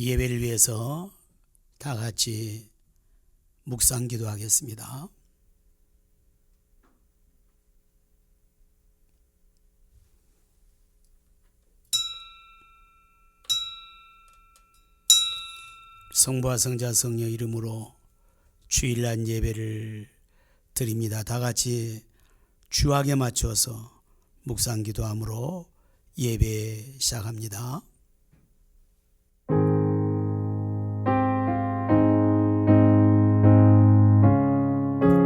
예배를 위해서 다 같이 묵상 기도하겠습니다. 성부와 성자 성령 이름으로 주일날 예배를 드립니다. 다 같이 주악에 맞춰서 묵상 기도함으로 예배 시작합니다.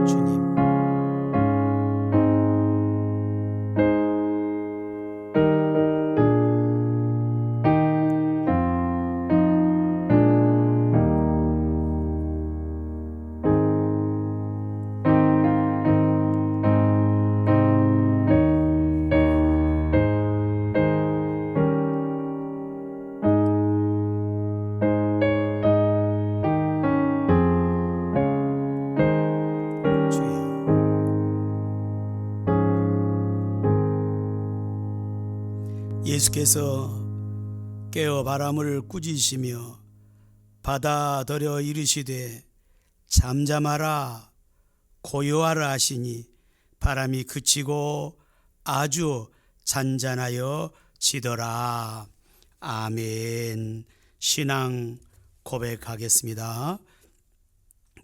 주님, 예수께서 깨어 바람을 꾸짖으시며 받아들여 이르시되 잠잠하라 고요하라 하시니 바람이 그치고 아주 잔잔하여 지더라. 아멘. 신앙 고백하겠습니다.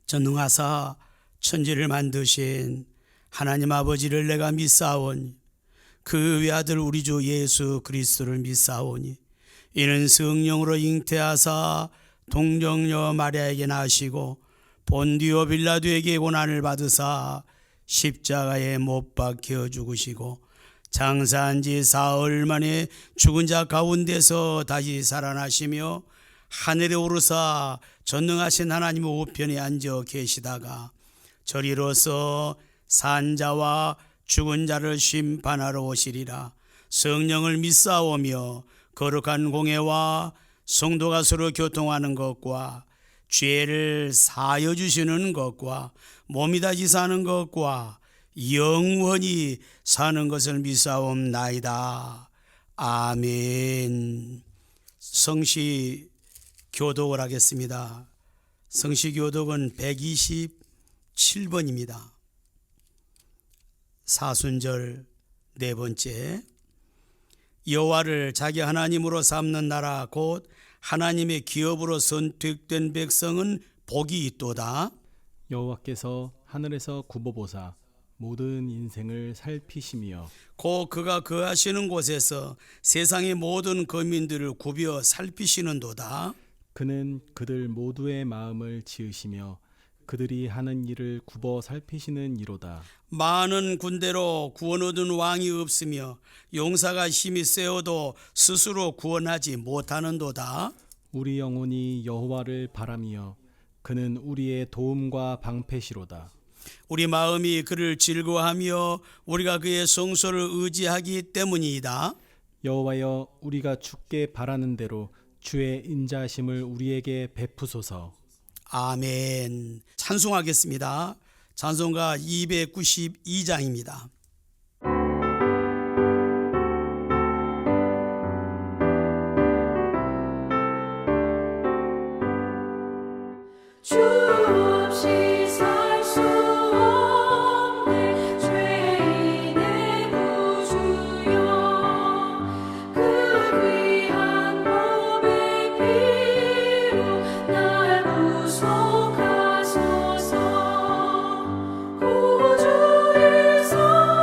전능하사 천지를 만드신 하나님 아버지를 내가 믿사오니 그 외아들 우리 주 예수 그리스도를 믿사오니 이는 성령으로 잉태하사 동정녀 마리아에게 나시고 본디오 빌라도에게 고난을 받으사 십자가에 못 박혀 죽으시고 장사한 지 사흘 만에 죽은 자 가운데서 다시 살아나시며 하늘에 오르사 전능하신 하나님 우편에 앉아 계시다가 저리로서 산자와 죽은 자를 심판하러 오시리라. 성령을 믿사오며 거룩한 공회와 성도가 서로 교통하는 것과 죄를 사하여 주시는 것과 몸이 다시 사는 것과 영원히 사는 것을 믿사옵나이다. 아멘. 성시 교독을 하겠습니다. 성시 교독은 127번입니다. 사순절 네 번째. 여호와를 자기 하나님으로 삼는 나라 곧 하나님의 기업으로 선택된 백성은 복이 있도다. 여호와께서 하늘에서 굽어보사 모든 인생을 살피시며 곧 그가 거하시는 곳에서 세상의 모든 거민들을 굽여 살피시는도다. 그는 그들 모두의 마음을 지으시며 그들이 하는 일을 굽어 살피시는 이로다. 많은 군대로 구원 얻은 왕이 없으며 용사가 힘이 세어도 스스로 구원하지 못하는도다. 우리 영혼이 여호와를 바라며 그는 우리의 도움과 방패시로다. 우리 마음이 그를 즐거워하며 우리가 그의 성소를 의지하기 때문이다. 여호와여, 우리가 주께 바라는 대로 주의 인자하심을 우리에게 베푸소서. 아멘. 찬송하겠습니다. 찬송가 292장입니다. 주 없이 살 수 없네 죄인의 구주여 그 귀한 몸의 피로 날 구속하소서 구주의 성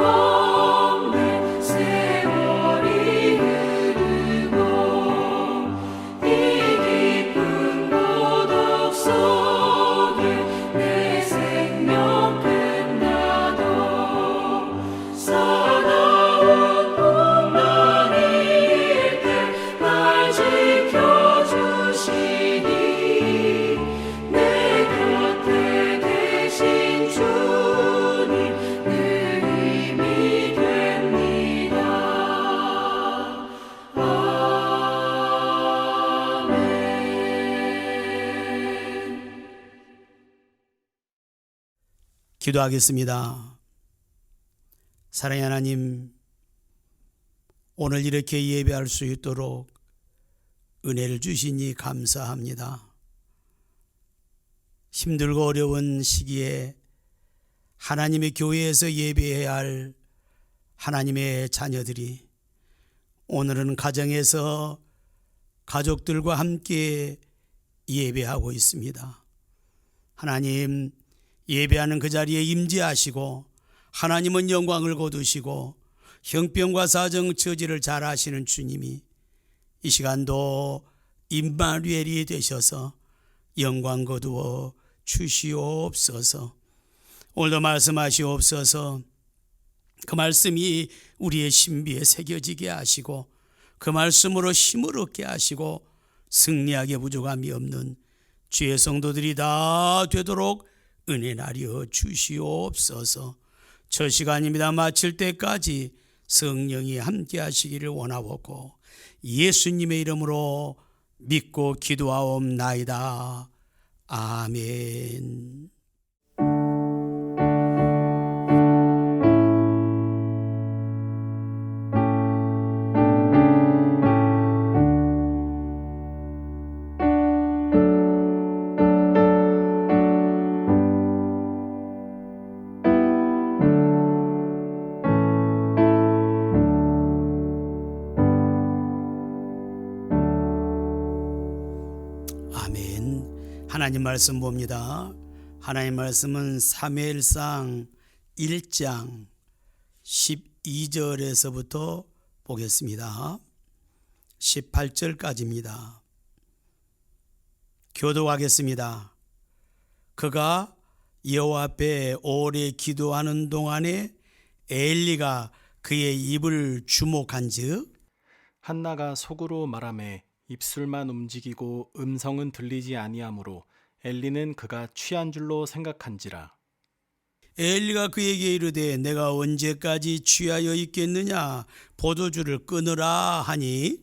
없는 세월이 흐르고 이 깊은 고독 속에 내 생명 끝나도 사나운 풍랑일 때 날 지켜주시니 내 곁에 계신 주님 늘 힘이 됩니다. 아멘. 기도하겠습니다. 사랑의 하나님, 오늘 이렇게 예배할 수 있도록 은혜를 주시니 감사합니다. 힘들고 어려운 시기에 하나님의 교회에서 예배해야 할 하나님의 자녀들이 오늘은 가정에서 가족들과 함께 예배하고 있습니다. 하나님, 예배하는 그 자리에 임재하시고 하나님은 영광을 거두시고 형편과 사정 처지를 잘 아시는 주님이 이 시간도 임마누엘이 되셔서 영광 거두어 주시옵소서. 오늘도 말씀하시옵소서. 그 말씀이 우리의 신비에 새겨지게 하시고 그 말씀으로 힘을 얻게 하시고 승리하게 부족함이 없는 주의 성도들이 다 되도록 은혜 나려 주시옵소서. 저 시간입니다. 마칠 때까지 성령이 함께 하시기를 원하옵고 예수님의 이름으로 믿고 기도하옵나이다. 아멘. 아멘. 하나님 말씀 봅니다. 하나님 말씀은 사무엘상 1장 12절에서부터 보겠습니다. 18절까지입니다. 교독하겠습니다. 그가 여호와 앞에 오래 기도하는 동안에 엘리가 그의 입을 주목한즉 한나가 속으로 말하매 입술만 움직이고 음성은 들리지 아니하므로 엘리는 그가 취한 줄로 생각한지라. 엘리가 그에게 이르되 내가 언제까지 취하여 있겠느냐 포도주를 끊으라 하니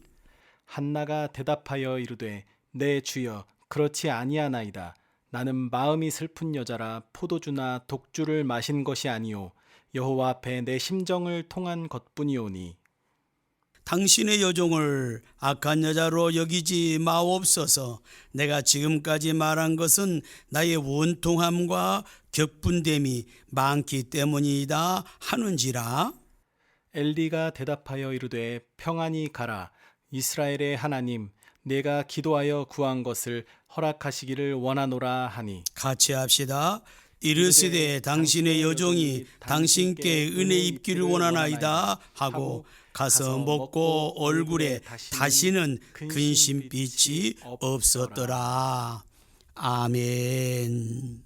한나가 대답하여 이르되 내 주여 그렇지 아니하나이다. 나는 마음이 슬픈 여자라 포도주나 독주를 마신 것이 아니오 여호와 앞에 내 심정을 통한 것뿐이오니 당신의 여종을 악한 여자로 여기지 마옵소서. 내가 지금까지 말한 것은 나의 원통함과 격분됨이 많기 때문이다 하는지라. 엘리가 대답하여 이르되 평안히 가라. 이스라엘의 하나님 내가 기도하여 구한 것을 허락하시기를 원하노라 하니 같이 합시다. 이르시되 당신의 여종이 당신께 은혜 입기를 원하나이다 하고 가서 먹고 얼굴에 다시는 근심빛이 없었더라. 아멘.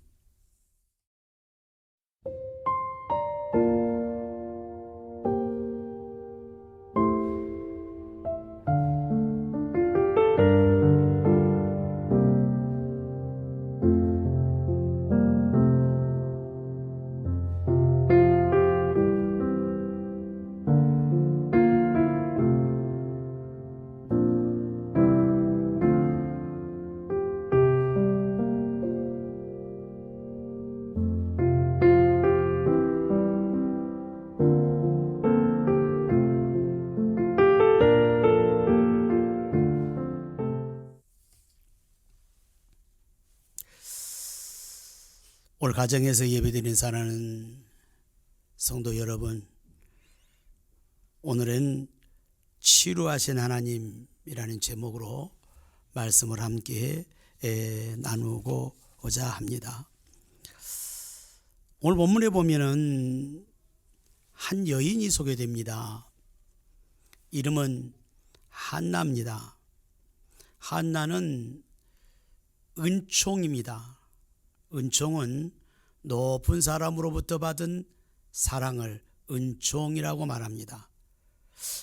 오늘 가정에서 예배드리는 사랑하는 성도 여러분, 오늘은 치유하신 하나님이라는 제목으로 말씀을 함께 나누고자 합니다. 오늘 본문에 보면은 한 여인이 소개됩니다. 이름은 한나입니다. 한나는 은총입니다. 은총은 높은 사람으로부터 받은 사랑을 은총이라고 말합니다.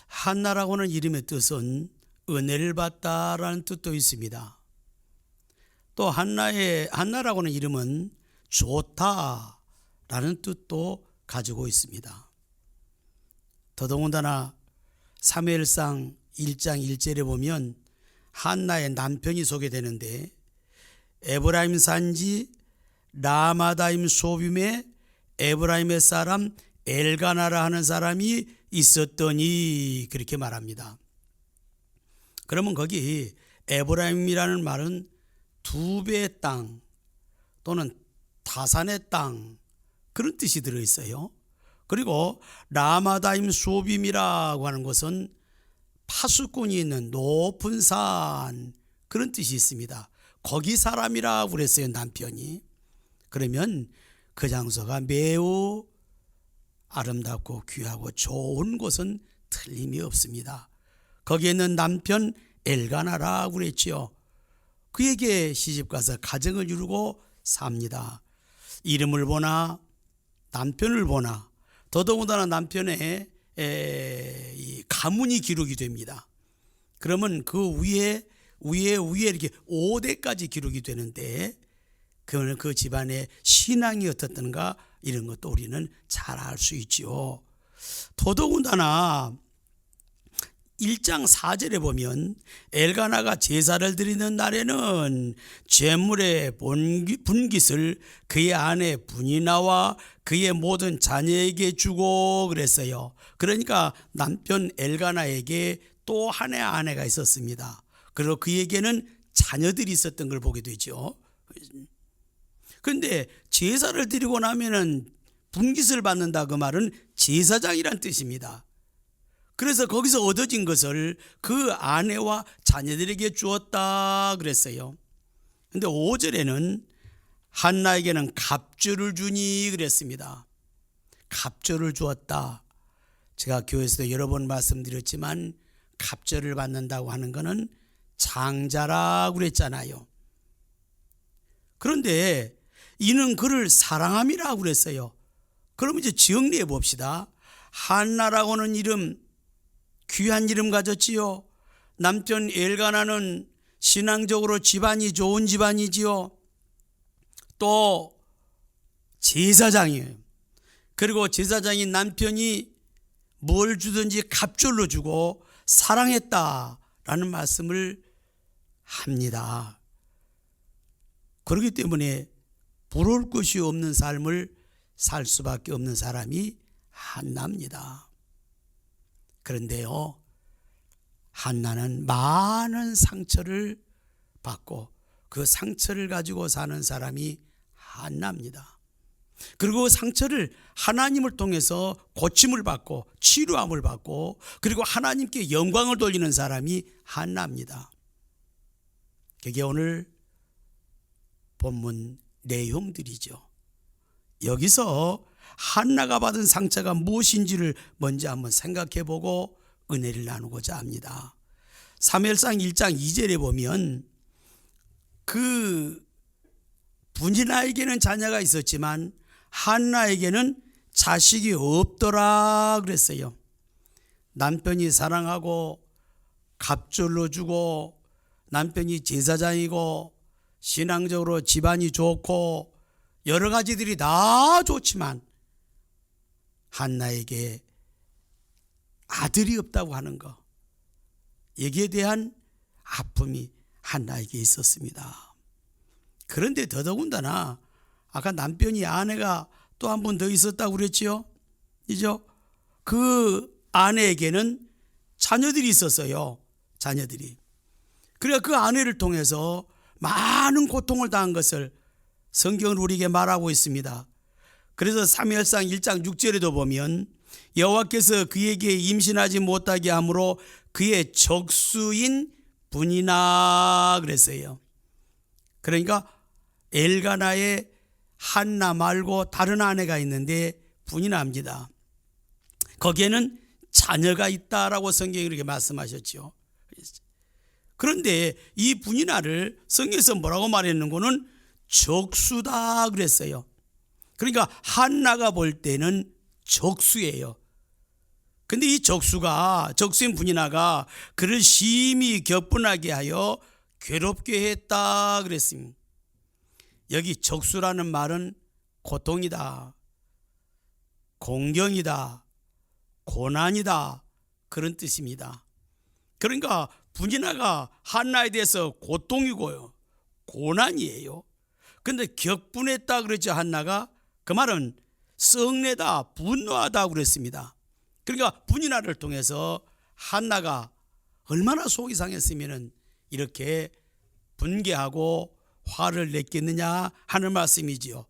한나라고는 이름의 뜻은 은혜를 받다라는 뜻도 있습니다. 또 한나라고는 이름은 좋다라는 뜻도 가지고 있습니다. 더더군다나 사무엘상 1장 1절에 보면 한나의 남편이 소개되는데 에브라임 산지 라마다임 소빔에 에브라임의 사람 엘가나라 하는 사람이 있었더니 그렇게 말합니다. 그러면 거기 에브라임이라는 말은 두 배의 땅 또는 타산의 땅 그런 뜻이 들어있어요. 그리고 라마다임 소빔이라고 하는 것은 파수꾼이 있는 높은 산 그런 뜻이 있습니다. 거기 사람이라고 그랬어요, 남편이. 그러면 그 장소가 매우 아름답고 귀하고 좋은 곳은 틀림이 없습니다. 거기에 있는 남편 엘가나라고 그랬지요. 그에게 시집가서 가정을 이루고 삽니다. 이름을 보나 남편을 보나 더더군다나 남편의 이 가문이 기록이 됩니다. 그러면 그 위에 이렇게 5대까지 기록이 되는데 그 집안의 신앙이 어떻던가 이런 것도 우리는 잘 알 수 있지요. 더더군다나 1장 4절에 보면 엘가나가 제사를 드리는 날에는 제물의 분깃을 그의 아내 분이나와 그의 모든 자녀에게 주고 그랬어요. 그러니까 남편 엘가나에게 또 하나의 아내가 있었습니다. 그리고 그에게는 자녀들이 있었던 걸 보게 되죠. 그런데 제사를 드리고 나면은 분깃을 받는다 그 말은 제사장이란 뜻입니다. 그래서 거기서 얻어진 것을 그 아내와 자녀들에게 주었다 그랬어요. 그런데 5절에는 한나에게는 갑절을 주니 그랬습니다. 갑절을 주었다. 제가 교회에서도 여러 번 말씀드렸지만 갑절을 받는다고 하는 것은 장자라고 그랬잖아요. 그런데 이는 그를 사랑함이라고 그랬어요. 그럼 이제 정리해 봅시다. 한나라고는 이름, 귀한 이름 가졌지요. 남편 엘가나는 신앙적으로 집안이 좋은 집안이지요. 또 제사장이에요. 그리고 제사장인 남편이 뭘 주든지 갑절로 주고 사랑했다라는 말씀을 합니다. 그렇기 때문에 부러울 것이 없는 삶을 살 수밖에 없는 사람이 한나입니다. 그런데요, 한나는 많은 상처를 받고 그 상처를 가지고 사는 사람이 한나입니다. 그리고 상처를 하나님을 통해서 고침을 받고 치료함을 받고 그리고 하나님께 영광을 돌리는 사람이 한나입니다. 그게 오늘 본문 내용들이죠. 여기서 한나가 받은 상처가 무엇인지를 먼저 한번 생각해 보고 은혜를 나누고자 합니다. 사무엘상 1장 2절에 보면 그 분이나에게는 자녀가 있었지만 한나에게는 자식이 없더라 그랬어요. 남편이 사랑하고 갑절로 주고 남편이 제사장이고 신앙적으로 집안이 좋고 여러 가지들이 다 좋지만 한나에게 아들이 없다고 하는 것, 여기에 대한 아픔이 한나에게 있었습니다. 그런데 더더군다나 아까 남편이 아내가 또 한 번 더 있었다고 그랬지요. 이죠? 그 아내에게는 자녀들이 있었어요. 자녀들이. 그러니까 그 아내를 통해서 많은 고통을 당한 것을 성경은 우리에게 말하고 있습니다. 그래서 사무엘상 1장 6절에도 보면 여호와께서 그에게 임신하지 못하게 함으로 그의 적수인 분이나 그랬어요. 그러니까 엘가나의 한나 말고 다른 아내가 있는데 분이나입니다. 거기에는 자녀가 있다라고 성경이 그렇게 말씀하셨죠. 그런데 이 분이나를 성경에서 뭐라고 말했는고는 적수다 그랬어요. 그러니까 한나가 볼 때는 적수예요. 근데 이 적수인 분이나가 그를 심히 격분하게 하여 괴롭게 했다 그랬습니다. 여기 적수라는 말은 고통이다, 공경이다, 고난이다 그런 뜻입니다. 그러니까 분이나가 한나에 대해서 고통이고요, 고난이에요. 근데 격분했다 그랬죠. 한나가 그 말은 썩내다, 분노하다 그랬습니다. 그러니까 분이나를 통해서 한나가 얼마나 속이 상했으면 이렇게 분개하고 화를 냈겠느냐 하는 말씀이지요.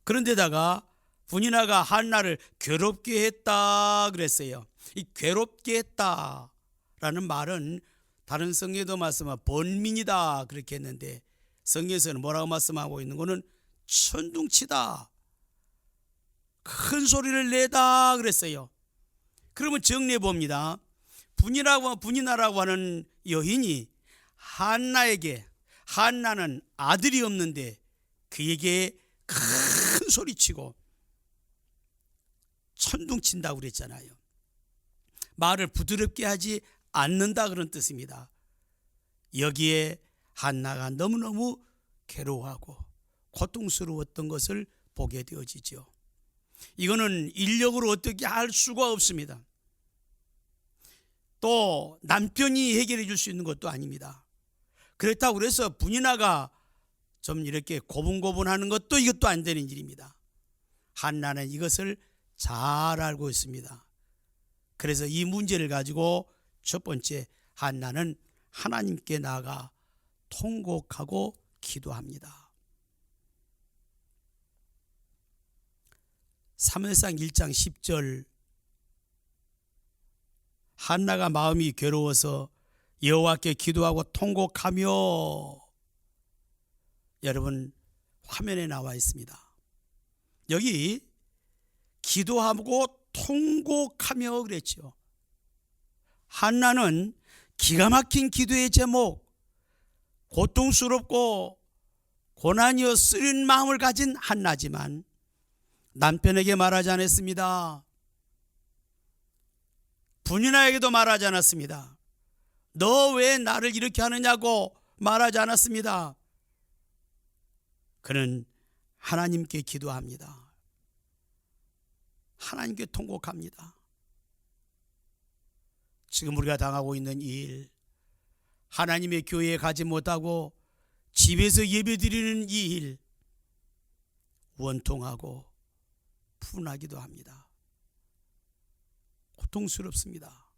그런데다가 분이나가 한나를 괴롭게 했다 그랬어요. 이 괴롭게 했다라는 말은 다른 성경에도 말씀하면 번민이다 그렇게 했는데 성경에서는 뭐라고 말씀하고 있는 거는 천둥치다, 큰 소리를 내다 그랬어요. 그러면 정리해 봅니다. 분이나라고 하는 여인이 한나는 아들이 없는데 그에게 큰 소리치고 천둥친다고 그랬잖아요. 말을 부드럽게 하지 않는다 그런 뜻입니다. 여기에 한나가 너무너무 괴로워하고 고통스러웠던 것을 보게 되어지죠. 이거는 인력으로 어떻게 할 수가 없습니다. 또 남편이 해결해 줄 수 있는 것도 아닙니다. 그렇다고 그래서 분이나가 좀 이렇게 고분고분하는 것도 이것도 안 되는 일입니다. 한나는 이것을 잘 알고 있습니다. 그래서 이 문제를 가지고 첫 번째 한나는 하나님께 나아가 통곡하고 기도합니다. 사무엘상 1장 10절 한나가 마음이 괴로워서 여호와께 기도하고 통곡하며, 여러분 화면에 나와 있습니다. 여기 기도하고 통곡하며 그랬죠. 한나는 기가 막힌 기도의 제목, 고통스럽고 고난이어 쓰린 마음을 가진 한나지만 남편에게 말하지 않았습니다. 분이나에게도 말하지 않았습니다. 너 왜 나를 이렇게 하느냐고 말하지 않았습니다. 그는 하나님께 기도합니다. 하나님께 통곡합니다. 지금 우리가 당하고 있는 이 일, 하나님의 교회에 가지 못하고 집에서 예배드리는 이 일, 원통하고 분하기도 합니다. 고통스럽습니다.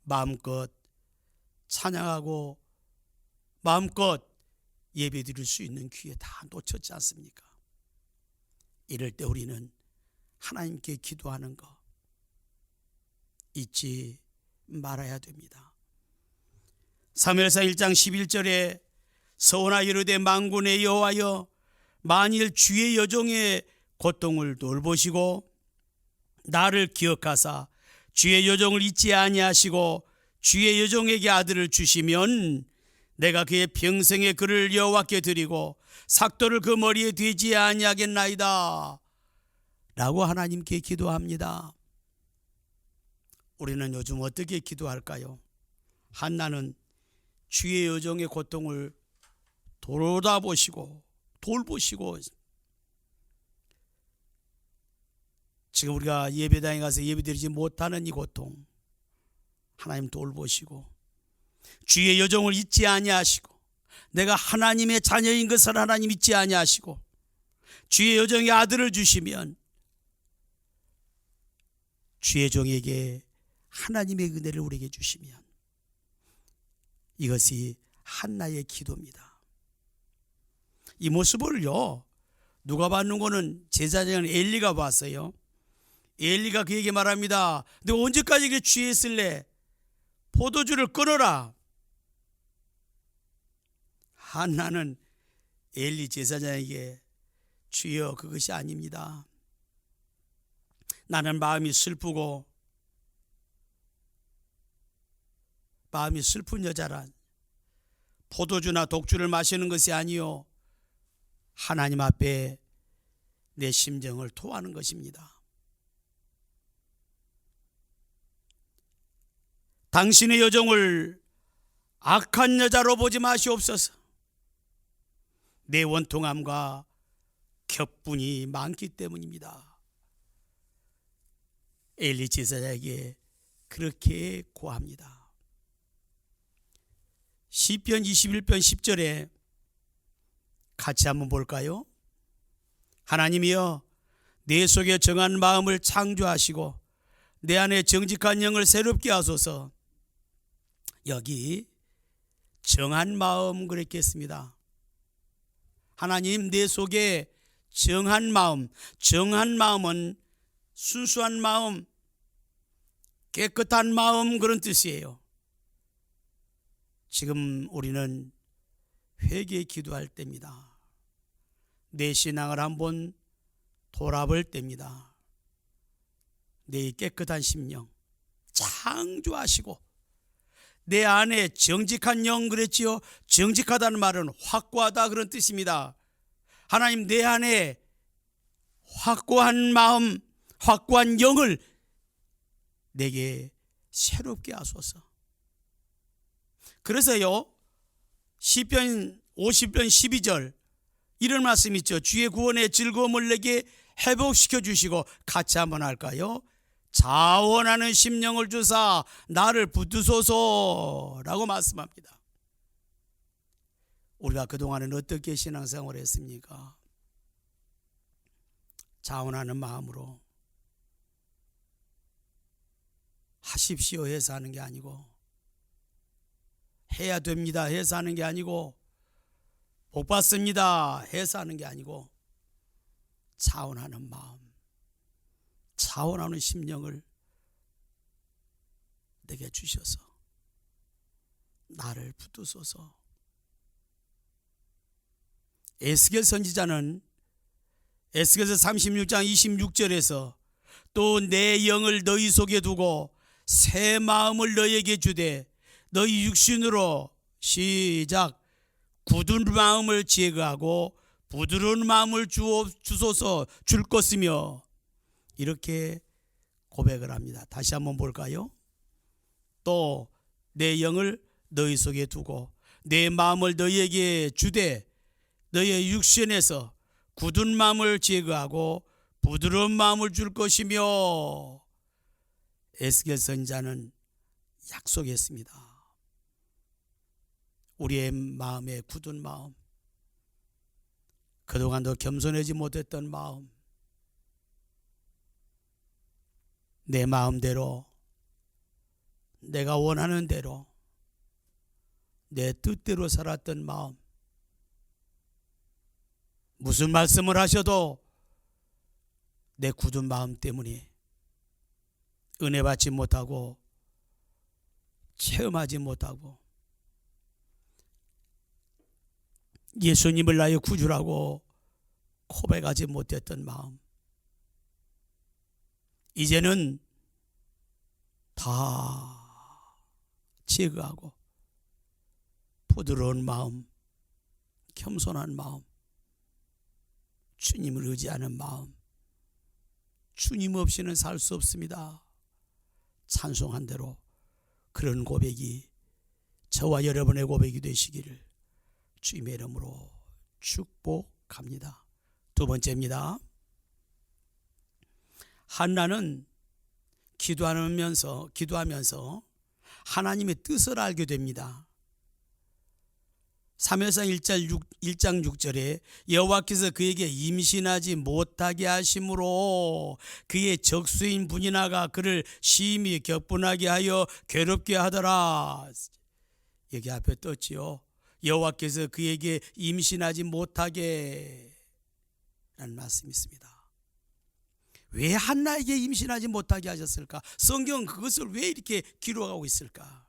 마음껏 찬양하고 마음껏 예배드릴 수 있는 기회 다 놓쳤지 않습니까? 이럴 때 우리는 하나님께 기도하는 거 잊지 말아야 됩니다. 사무엘상 1장 11절에 서원하 이르되 만군의 여호와여, 만일 주의 여종의 고통을 돌보시고 나를 기억하사 주의 여종을 잊지 아니하시고 주의 여종에게 아들을 주시면 내가 그의 평생의 그를 여호와께 드리고 삭도를 그 머리에 대지 아니하겠나이다 라고 하나님께 기도합니다. 우리는 요즘 어떻게 기도할까요? 한나는 주의 여종의 고통을 돌보시고 지금 우리가 예배당에 가서 예배드리지 못하는 이 고통 하나님 돌보시고 주의 여종을 잊지 아니하시고 내가 하나님의 자녀인 것을 하나님 잊지 아니하시고 주의 여종의 아들을 주시면 주의 종에게 하나님의 은혜를 우리에게 주시면 이것이 한나의 기도입니다. 이 모습을요 누가 봤는 거는 제사장은 엘리가 봤어요. 엘리가 그에게 말합니다. 너 언제까지 이렇게 취해 있을래? 포도주를 끊어라. 한나는 엘리 제사장에게 주여 그것이 아닙니다. 나는 마음이 슬픈 여자라 포도주나 독주를 마시는 것이 아니요 하나님 앞에 내 심정을 토하는 것입니다. 당신의 여정을 악한 여자로 보지 마시옵소서. 내 원통함과 격분이 많기 때문입니다. 엘리 제사장에게 그렇게 고합니다. 시편 21편 10절에 같이 한번 볼까요? 하나님이여 내 속에 정한 마음을 창조하시고 내 안에 정직한 영을 새롭게 하소서. 여기 정한 마음 그랬겠습니다. 하나님 내 속에 정한 마음은 순수한 마음, 깨끗한 마음 그런 뜻이에요. 지금 우리는 회개 기도할 때입니다. 내 신앙을 한번 돌아볼 때입니다. 내 깨끗한 심령 창조하시고 내 안에 정직한 영 그랬지요. 정직하다는 말은 확고하다 그런 뜻입니다. 하나님 내 안에 확고한 마음, 확고한 영을 내게 새롭게 하소서. 그래서요 시편 50편 12절 이런 말씀이 있죠. 주의 구원의 즐거움을 내게 회복시켜 주시고 같이 한번 할까요? 자원하는 심령을 주사 나를 붙드소서라고 말씀합니다. 우리가 그동안은 어떻게 신앙생활을 했습니까? 자원하는 마음으로 하십시오 해서 하는 게 아니고, 해야 됩니다 해서 하는 게 아니고, 복 받습니다 해서 하는 게 아니고, 자원하는 마음, 자원하는 심령을 내게 주셔서 나를 붙드소서. 에스겔 선지자는 에스겔서 36장 26절에서 또 내 영을 너희 속에 두고 새 마음을 너희에게 주되 너희 육신으로 시작 굳은 마음을 제거하고 부드러운 마음을 주소서 줄 것이며 이렇게 고백을 합니다. 다시 한번 볼까요? 또 내 영을 너희 속에 두고 내 마음을 너희에게 주되 너희의 육신에서 굳은 마음을 제거하고 부드러운 마음을 줄 것이며, 에스겔 선지자는 약속했습니다. 우리의 마음에 굳은 마음, 그동안도 겸손하지 못했던 마음, 내 마음대로 내가 원하는 대로 내 뜻대로 살았던 마음, 무슨 말씀을 하셔도 내 굳은 마음 때문에 은혜 받지 못하고 체험하지 못하고 예수님을 나의 구주라고 고백하지 못했던 마음, 이제는 다 제거하고 부드러운 마음, 겸손한 마음, 주님을 의지하는 마음, 주님 없이는 살 수 없습니다. 찬송한 대로 그런 고백이 저와 여러분의 고백이 되시기를 주님의 이름으로 축복합니다. 두 번째입니다. 한나는 기도하면서 하나님의 뜻을 알게 됩니다. 사무엘상 1장 6절에 여호와께서 그에게 임신하지 못하게 하심으로 그의 적수인 분이나가 그를 심히 격분하게 하여 괴롭게 하더라. 여기 앞에 떴지요. 여호와께서 그에게 임신하지 못하게 라는 말씀이 있습니다. 왜 한나에게 임신하지 못하게 하셨을까? 성경은 그것을 왜 이렇게 기록하고 있을까?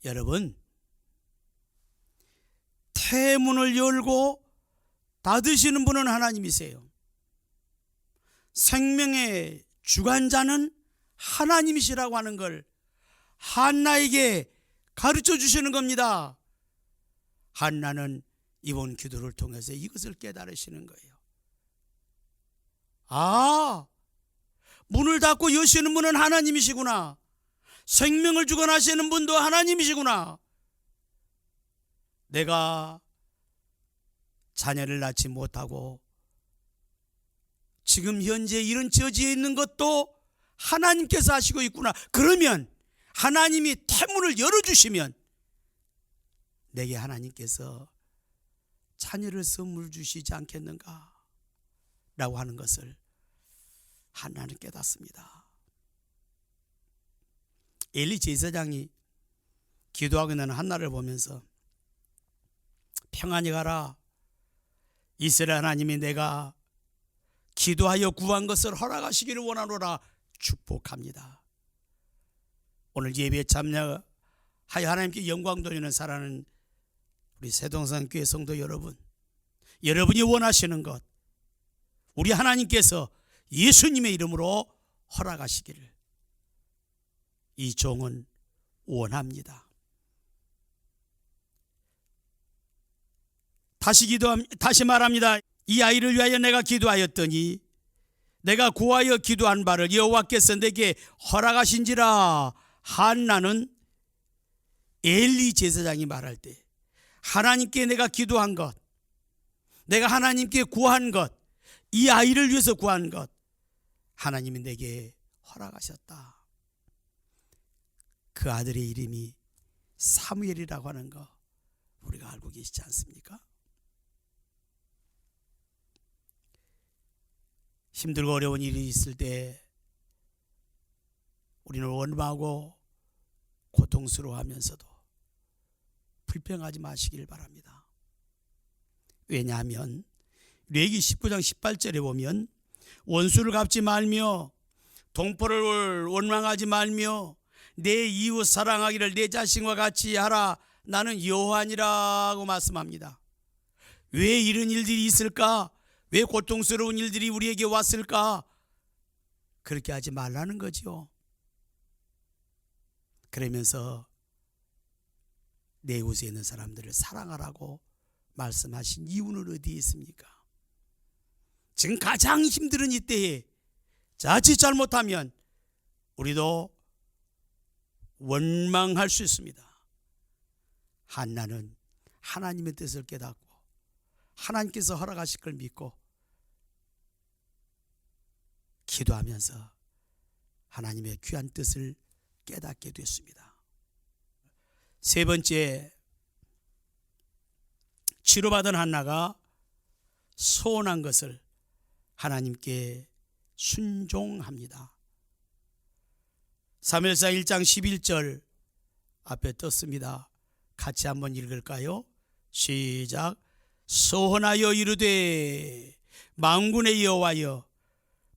여러분, 태문을 열고 닫으시는 분은 하나님이세요. 생명의 주관자는 하나님이시라고 하는 걸 한나에게 가르쳐 주시는 겁니다. 한나는 이번 기도를 통해서 이것을 깨달으시는 거예요. 아, 문을 닫고 여시는 분은 하나님이시구나. 생명을 주관하시는 분도 하나님이시구나. 내가 자녀를 낳지 못하고 지금 현재 이런 처지에 있는 것도 하나님께서 하시고 있구나. 그러면 하나님이 태문을 열어주시면 내게 하나님께서 자녀를 선물 주시지 않겠는가 라고 하는 것을 한나는 깨닫습니다. 엘리 제사장이 기도하고 있는 한나를 보면서 평안히 가라. 이스라엘 하나님이 내가 기도하여 구한 것을 허락하시기를 원하노라 축복합니다. 오늘 예배에 참여하여 하나님께 영광 돌리는 사랑하는 우리 새동산 교회 성도 여러분, 여러분이 원하시는 것 우리 하나님께서 예수님의 이름으로 허락하시기를 이 종은 원합니다. 다시 말합니다. 이 아이를 위하여 내가 기도하였더니 내가 구하여 기도한 바를 여호와께서 내게 허락하신지라. 한나는 엘리 제사장이 말할 때 하나님께 내가 기도한 것, 내가 하나님께 구한 것, 이 아이를 위해서 구한 것 하나님이 내게 허락하셨다. 그 아들의 이름이 사무엘이라고 하는 거 우리가 알고 계시지 않습니까? 힘들고 어려운 일이 있을 때 우리는 원망하고 고통스러워하면서도 불평하지 마시길 바랍니다. 왜냐하면 레위기 19장 18절에 보면 원수를 갚지 말며 동포를 원망하지 말며 내 이웃 사랑하기를 내 자신과 같이 하라. 나는 여호와니라고 말씀합니다. 왜 이런 일들이 있을까? 왜 고통스러운 일들이 우리에게 왔을까? 그렇게 하지 말라는 거죠. 그러면서 내 이웃에 있는 사람들을 사랑하라고 말씀하신 이유는 어디에 있습니까? 지금 가장 힘든 이때에 자칫 잘못하면 우리도 원망할 수 있습니다. 한나는 하나님의 뜻을 깨닫고 하나님께서 허락하실 걸 믿고 기도하면서 하나님의 귀한 뜻을 깨닫게 됐습니다. 세 번째, 치료받은 한나가 소원한 것을 하나님께 순종합니다. 사무엘상 1장 11절 앞에 떴습니다. 같이 한번 읽을까요? 시작. 소원하여 이르되 만군의 여호와여,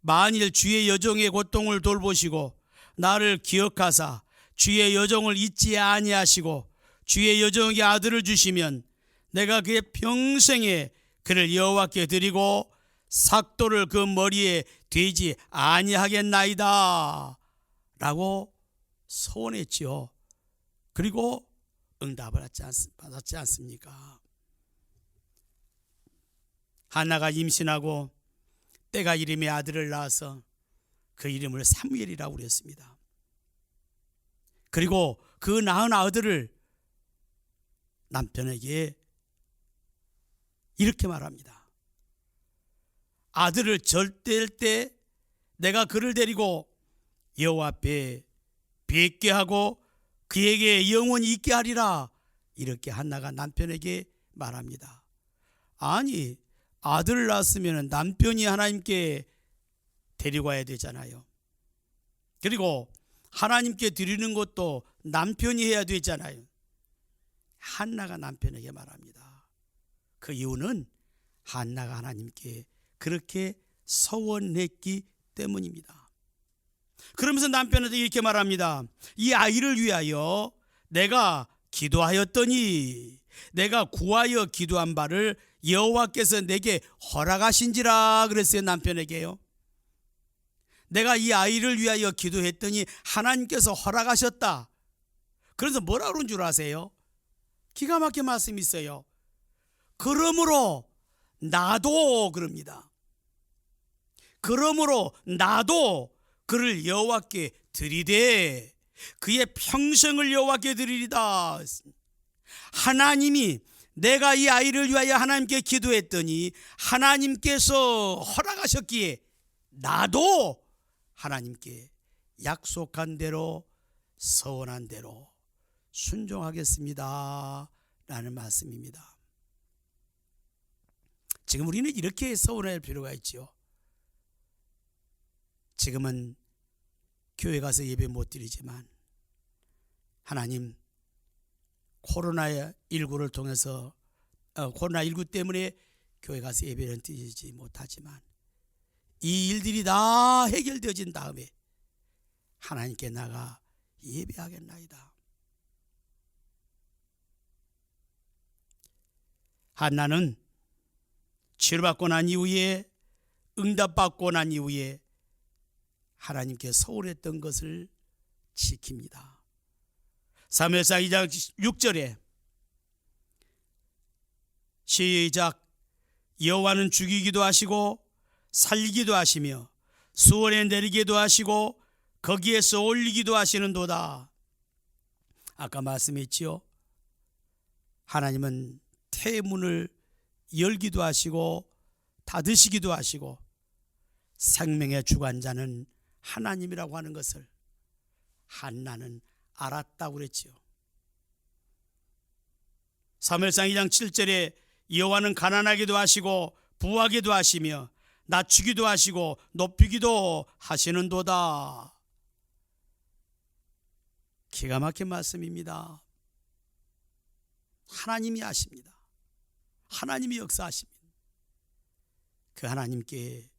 만일 주의 여종의 고통을 돌보시고 나를 기억하사 주의 여종을 잊지 아니하시고 주의 여종에게 아들을 주시면 내가 그의 평생에 그를 여호와께 드리고 삭도를 그 머리에 대지 아니하겠나이다 라고 소원했지요. 그리고 응답을 받았지 않습니까? 한나가 임신하고 때가 이름에 아들을 낳아서 그 이름을 사무엘이라고 그랬습니다. 그리고 그 낳은 아들을 남편에게 이렇게 말합니다. 아들을 절대할 때 내가 그를 데리고 여호와 앞에 뵙게 하고 그에게 영원히 있게 하리라. 이렇게 한나가 남편에게 말합니다. 아니, 아들을 낳았으면 남편이 하나님께 데리고 와야 되잖아요. 그리고 하나님께 드리는 것도 남편이 해야 되잖아요. 한나가 남편에게 말합니다. 그 이유는 한나가 하나님께 그렇게 서원했기 때문입니다. 그러면서 남편한테 이렇게 말합니다. 이 아이를 위하여 내가 기도하였더니 내가 구하여 기도한 바를 여호와께서 내게 허락하신지라 그랬어요. 남편에게요. 내가 이 아이를 위하여 기도했더니 하나님께서 허락하셨다. 그래서 뭐라 그런 줄 아세요? 기가 막힌 말씀이 있어요. 그러므로 나도 그럽니다. 그러므로 나도 그를 여호와께 드리되 그의 평생을 여호와께 드리리다. 하나님이 내가 이 아이를 위하여 하나님께 기도했더니 하나님께서 허락하셨기에 나도 하나님께 약속한 대로 서원한 대로 순종하겠습니다 라는 말씀입니다. 지금 우리는 이렇게 서원할 필요가 있죠. 지금은 교회 가서 예배 못 드리지만 하나님, 코로나19를 통해서 코로나19 때문에 교회 가서 예배를 드리지 못하지만 이 일들이 다 해결되어진 다음에 하나님께 나가 예배하겠나이다. 한나는 치료받고 난 이후에, 응답받고 난 이후에 하나님께 서울했던 것을 지킵니다. 사무엘상 2장 6절에 시작. 여호와는 죽이기도 하시고 살리기도 하시며 수월에 내리기도 하시고 거기에서 올리기도 하시는도다. 아까 말씀했지요. 하나님은 태문을 열기도 하시고 닫으시기도 하시고 생명의 주관자는 하나님이라고 하는 것을 한나는 알았다고 그랬지요. 사무엘상 2장 7절에 여호와는 가난하기도 하시고 부하기도 하시며 낮추기도 하시고 높이기도 하시는도다. 기가 막힌 말씀입니다. 하나님이 하십니다. 하나님이 역사하십니다. 그 하나님께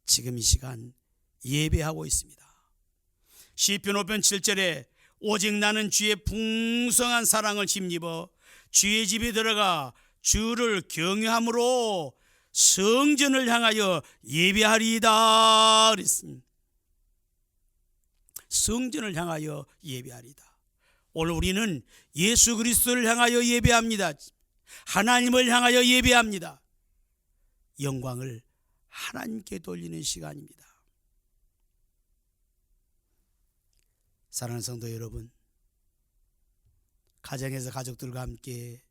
지금 이 시간 예배하고 있습니다. 시편 5편 7절에 오직 나는 주의 풍성한 사랑을 힘입어 주의 집에 들어가 주를 경외함으로 성전을 향하여 예배하리이다 그랬습니다. 성전을 향하여 예배하리이다. 오늘 우리는 예수 그리스도를 향하여 예배합니다. 하나님을 향하여 예배합니다. 영광을 하나님께 돌리는 시간입니다. 사랑하는 성도 여러분, 가정에서 가족들과 함께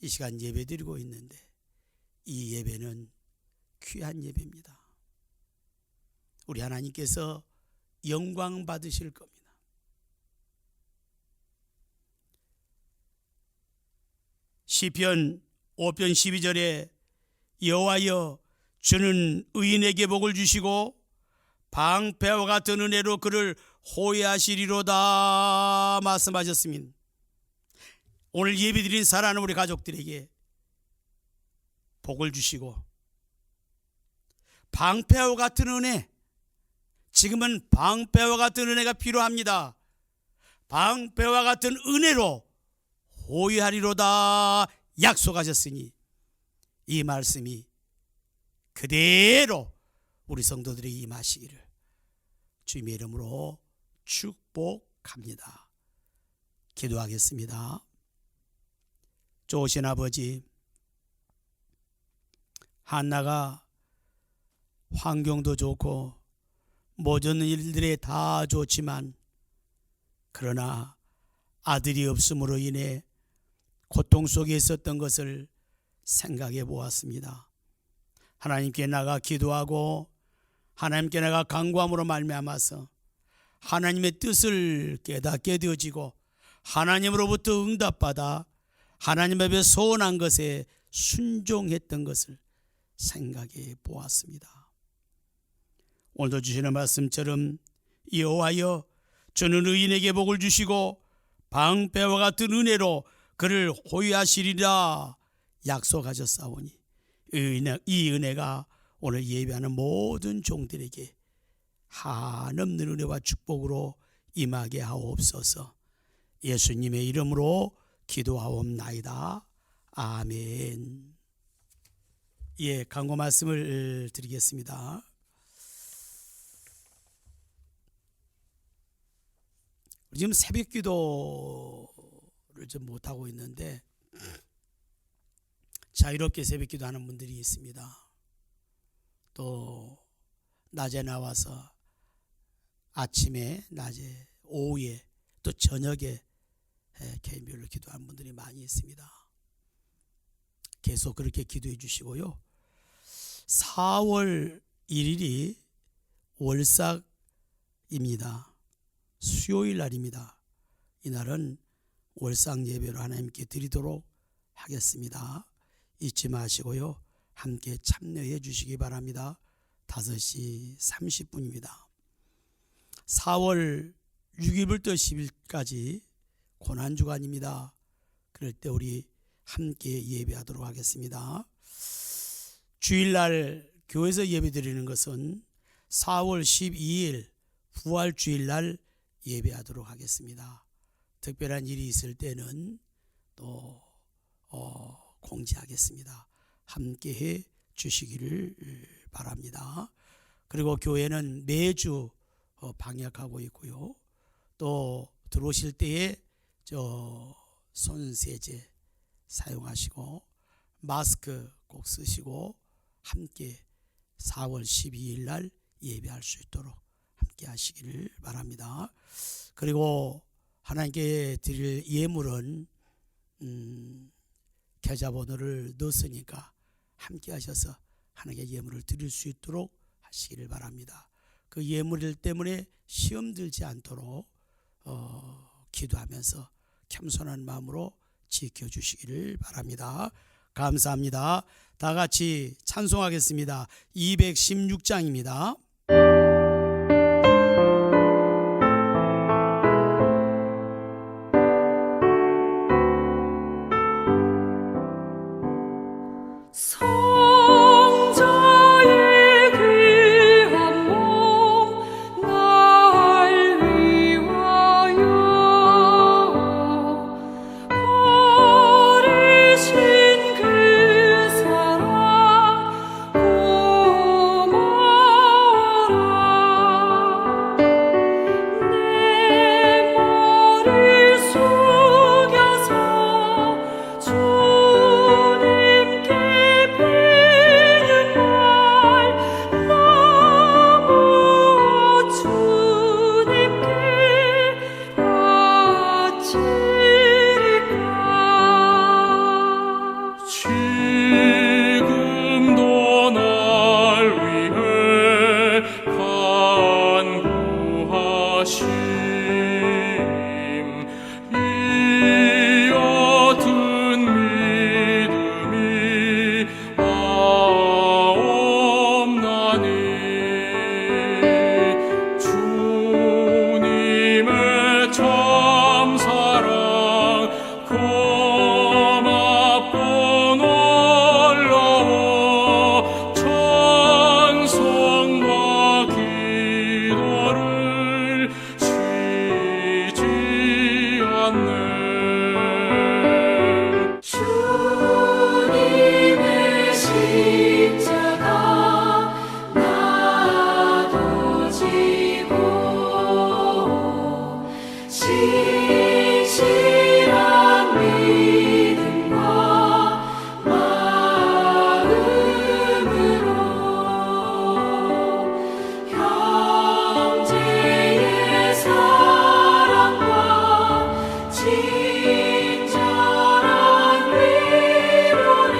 이 시간 예배 드리고 있는데 이 예배는 귀한 예배입니다. 우리 하나님께서 영광 받으실 겁니다. 시편 5편 12절에 여호와여 주는 의인에게 복을 주시고 방패와 같은 은혜로 그를 호위하시리로다 말씀하셨습니다. 오늘 예배드린 사랑하는 우리 가족들에게 복을 주시고 방패와 같은 은혜, 지금은 방패와 같은 은혜가 필요합니다. 방패와 같은 은혜로 호위하리로다 약속하셨으니 이 말씀이 그대로 우리 성도들에게 임하시기를 주님의 이름으로 축복합니다. 기도하겠습니다. 좋으신 아버지, 한나가 환경도 좋고 모든 일들에 다 좋지만 그러나 아들이 없음으로 인해 고통 속에 있었던 것을 생각해 보았습니다. 하나님께 나가 기도하고 하나님께 나가 간구함으로 말미암아서 하나님의 뜻을 깨닫게 되어지고 하나님으로부터 응답받아 하나님 앞에 소원한 것에 순종했던 것을 생각해 보았습니다. 오늘도 주시는 말씀처럼 여호와여 주는 의인에게 복을 주시고 방패와 같은 은혜로 그를 호위하시리라 약속하셨사오니 이 은혜가 오늘 예배하는 모든 종들에게 한없는 은혜와 축복으로 임하게 하옵소서. 예수님의 이름으로 기도하옵나이다. 아멘. 예, 강고 말씀을 드리겠습니다. 지금 새벽 기도를 좀 못하고 있는데 자유롭게 새벽 기도하는 분들이 있습니다. 또 낮에 나와서 아침에, 낮에, 오후에, 또 저녁에 개인별로 기도하는 분들이 많이 있습니다. 계속 그렇게 기도해 주시고요. 4월 1일이 월삭입니다. 수요일 날입니다. 이날은 월삭 예배로 하나님께 드리도록 하겠습니다. 잊지 마시고요. 함께 참여해 주시기 바랍니다. 5시 30분입니다. 4월 6일부터 10일까지 고난주간입니다. 그럴 때 우리 함께 예배하도록 하겠습니다. 주일날 교회에서 예배드리는 것은 4월 12일 부활주일날 예배하도록 하겠습니다. 특별한 일이 있을 때는 또 공지하겠습니다. 함께해 주시기를 바랍니다. 그리고 교회는 매주 방역하고 있고요. 또 들어오실 때에 손세제 사용하시고 마스크 꼭 쓰시고 함께 4월 12일 날 예배할 수 있도록 함께 하시기를 바랍니다. 그리고 하나님께 드릴 예물은 계좌번호를 넣었으니까 함께 하셔서 하나님께 예물을 드릴 수 있도록 하시기를 바랍니다. 그 예물 때문에 시험 들지 않도록 기도하면서 겸손한 마음으로 지켜주시기를 바랍니다. 감사합니다. 다 같이 찬송하겠습니다. 216장입니다. 성자의 귀한 몸 날 위하여 버리신 그 사랑 고마워라. 내 머리 숙여서 주님께 비는 말 너무 주님께 바치리까. 지금도 날 위해 간구하심 이 옅은 믿음이 없나니 주님의 참사랑 고맙고 놀라워 찬송과 기도를 쉬지 않네. 주님의 십자가 나도 지고 진실한 믿음과 마음으로 형제의 사랑과 친절한 위로를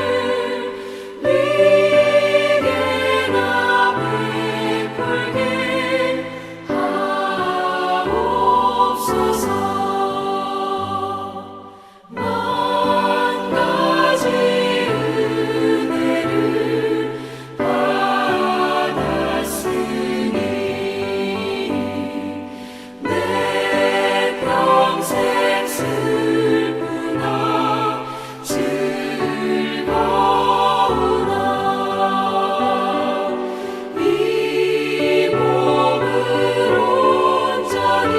위게나 베풀게 하옵소서. 만 가지 은혜를 받았으니 내 평생 슬프나 즐거우나 이 몸을 온전히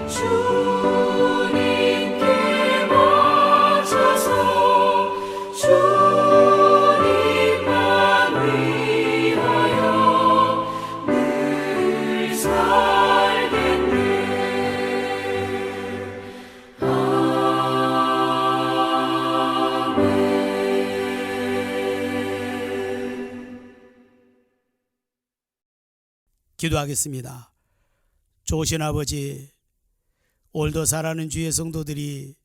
주님께 바쳐서 주님만 위하여 늘 살겠네. 기도하겠습니다. 좋으신 아버지, 오늘도 사랑하는 주의 성도들이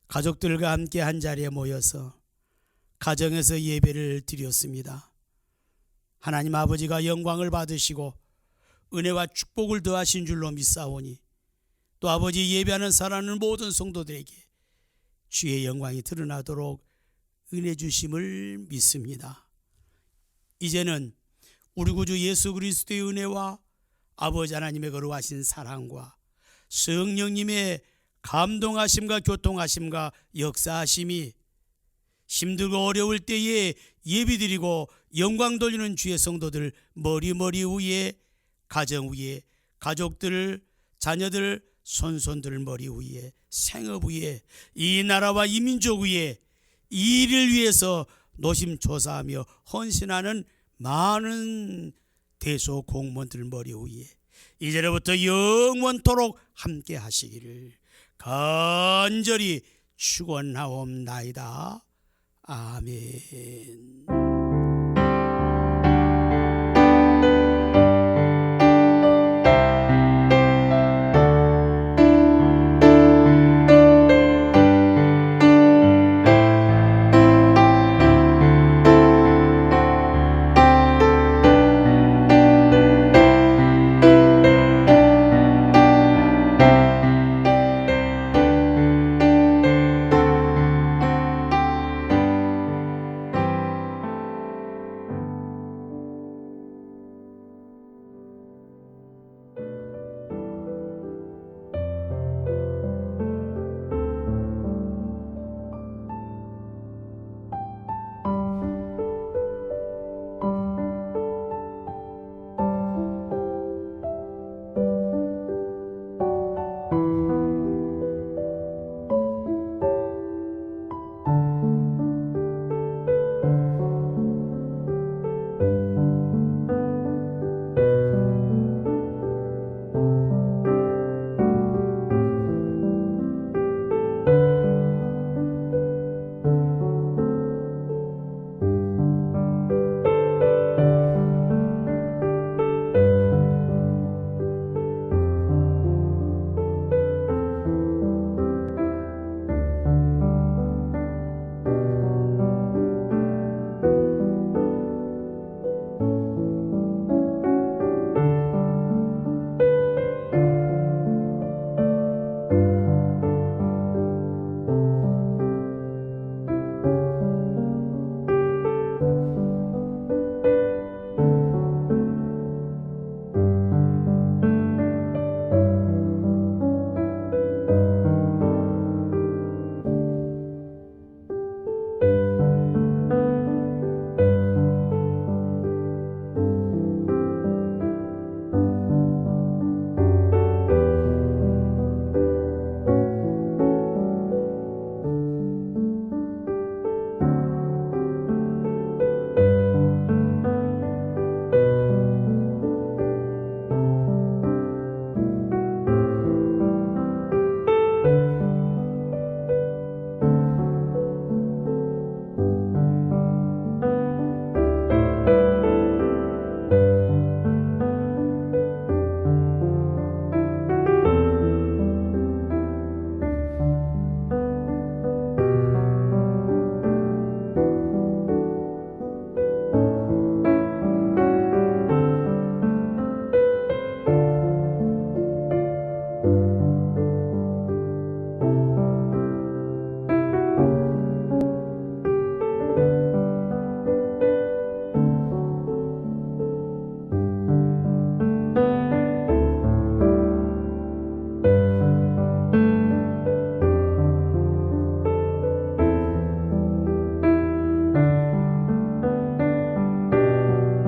가족들과 함께 한 자리에 모여서 가정에서 예배를 드렸습니다. 하나님 아버지가 영광을 받으시고 은혜와 축복을 더하신 줄로 믿사오니 또 아버지 예배하는 사랑하는 모든 성도들에게 주의 영광이 드러나도록 은혜 주심을 믿습니다. 이제는 우리 구주 예수 그리스도의 은혜와 아버지 하나님의 거룩하신 사랑과 성령님의 감동하심과 교통하심과 역사하심이 힘들고 어려울 때에 예비드리고 영광 돌리는 주의 성도들 머리 위에, 가정 위에, 가족들, 자녀들, 손손들 머리 위에, 생업 위에, 이 나라와 이 민족 위에 이 일을 위해서 노심초사하며 헌신하는 많은 대소 공무원들 머리 위에 이제로부터 영원토록 함께 하시기를 간절히 축원하옵나이다. 아멘.